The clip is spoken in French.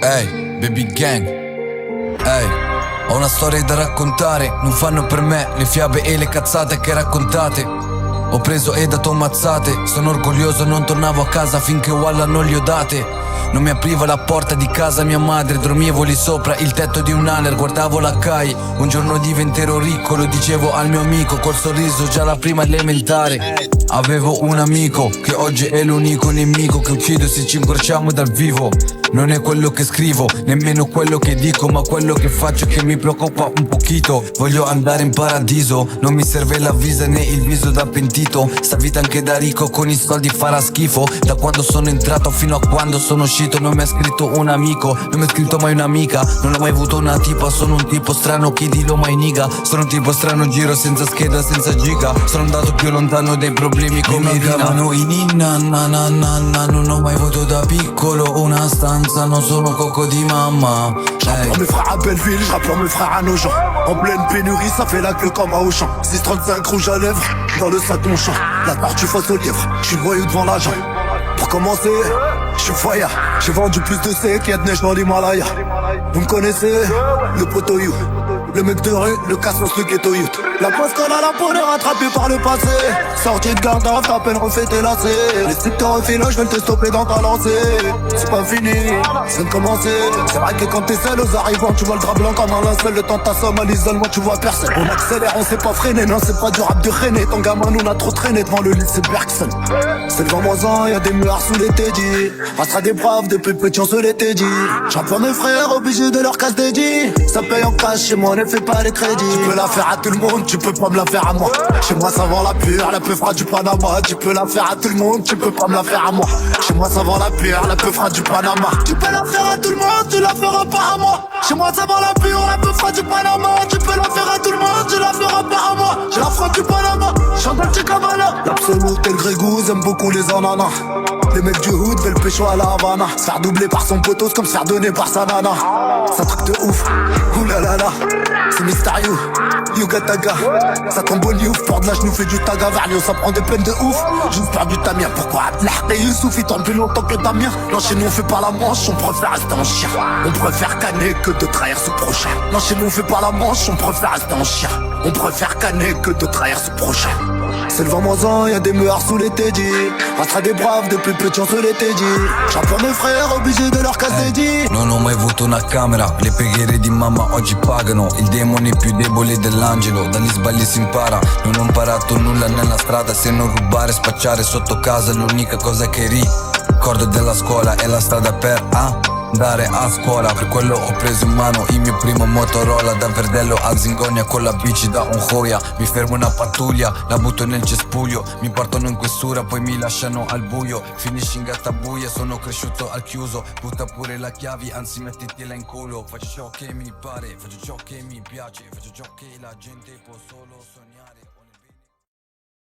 Ehi, baby gang. Ehi, ho una storia da raccontare. Non fanno per me le fiabe e le cazzate che raccontate. Ho preso e dato mazzate. Sono orgoglioso, non tornavo a casa finché Walla non li ho date. Non mi apriva la porta di casa mia madre. Dormivo lì sopra il tetto di un Haller. Guardavo la Kai. Un giorno diventerò ricco, lo dicevo al mio amico col sorriso già la prima elementare. Avevo un amico che oggi è l'unico nemico che uccido se ci incrociamo dal vivo. Non è quello che scrivo, nemmeno quello che dico, ma quello che faccio che mi preoccupa un pochino. Voglio andare in paradiso, non mi serve la visa né il viso da pentito. Sta vita anche da ricco con i soldi farà schifo. Da quando sono entrato fino a quando sono uscito non mi ha scritto un amico, non mi ha scritto mai un'amica. Non ho mai avuto una tipa, sono un tipo strano, chiedilo mai niga. Sono un tipo strano, giro senza scheda, senza giga. Sono andato più lontano dei problemi come Rina. Mi chiamano in inna, na na na na. Non ho mai avuto da piccolo una stanza. Non sono coco di mamma. J'apprends mes frères à Belleville, j'apprends mes frères à Nogent. En pleine pénurie, ça fait la queue comme à Auchan. 635 rouge à lèvres, dans le sac mon champ. La tortue face au lièvre, j'suis le voyou devant l'agent. Pour commencer, j'suis foyer. J'ai vendu plus de C qu'il y a de neige dans l'Himalaya. Vous me connaissez, le poteau you. Le mec de rue, le cassos, le ghetto youth. La poisse qu'on a la peau est rattrapée par le passé. Sorti de garde à t'as peine refait tes lacets. Les types te refilent, je vais te stopper dans ta lancée. C'est pas fini, c'est de commencer. C'est vrai que quand t'es seul aux arrivants, tu vois le drap blanc comme un linceul. Le temps t'assomme à l'isolement, tu vois personne. On accélère, on sait pas freiner, non c'est pas du rap de reiner. Ton gamin nous l'a trop traîné devant le lit, c'est Bergson. C'est le vent moisin, y'a des murs sous les tédis. Restera des braves, depuis petit on se l'était dit. J'apprends mes frères, obligés de leur casse dédié. Ça paye en cash, chez moi ne fais pas les crédits. Tu peux la faire à tout le monde, tu peux pas me la faire à moi. Chez moi ça vend la pure, la peu fera du Panama. Tu peux la faire à tout le monde, tu peux pas me la faire à moi. Chez moi ça vend la pure, la peu fera du Panama. Tu peux la faire à tout le monde, tu la feras pas à moi. Chez moi ça vend la pure, la peu fera du Panama. Tu peux la faire à tout le monde, tu la feras pas à moi. J'ai la fera du Panama, Chantal Chicabana. L'absolute et le Grégouze aiment beaucoup les ananas. Les mecs du hood veulent pécho à la Havana. Se faire doubler par son potos comme se faire donner par sa nana. C'est un truc de ouf, oulalala. C'est mystérieux, Yugataga. Ça tombe au Liouf, porte là, je nous fais du taga vers Lyon. Ça prend des peines de ouf, j'ai perdu ta mien. Pourquoi Atlah et Youssouf, ils tournent plus longtemps que Damien. Non, chez nous on fait pas la manche, on préfère rester en chien. On préfère canner que de trahir ce prochain. Non, chez nous on fait pas la manche, on préfère rester en chien. On préfère canner que de trahir ce prochain. C'est le vent moisin, y'a des meurs sous les tédis. Restera des braves, depuis petit on se l'était dit. J'apprends mes frères, obligés de leur casser dit. Non ho mai avuto una camera, le preghiere di mamma oggi pagano. Il demone più debole dell'angelo, dagli sbagli si impara. Non ho imparato nulla nella strada, se non rubare, spacciare sotto casa. L'unica cosa che ricordo della scuola è la strada per andare a scuola. Per quello ho preso in mano il mio primo Motorola. Da Verdello a Zingonia con la bici da Onjoia. Mi fermo una pattuglia, la butto nel cespuglio. Mi portano in questura, poi mi lasciano al buio. Finisci in gattabuia, sono cresciuto al chiuso. Butta pure la chiavi, anzi mettitela in culo. Faccio ciò che mi pare, faccio ciò che mi piace. Faccio ciò che la gente può solo sognare.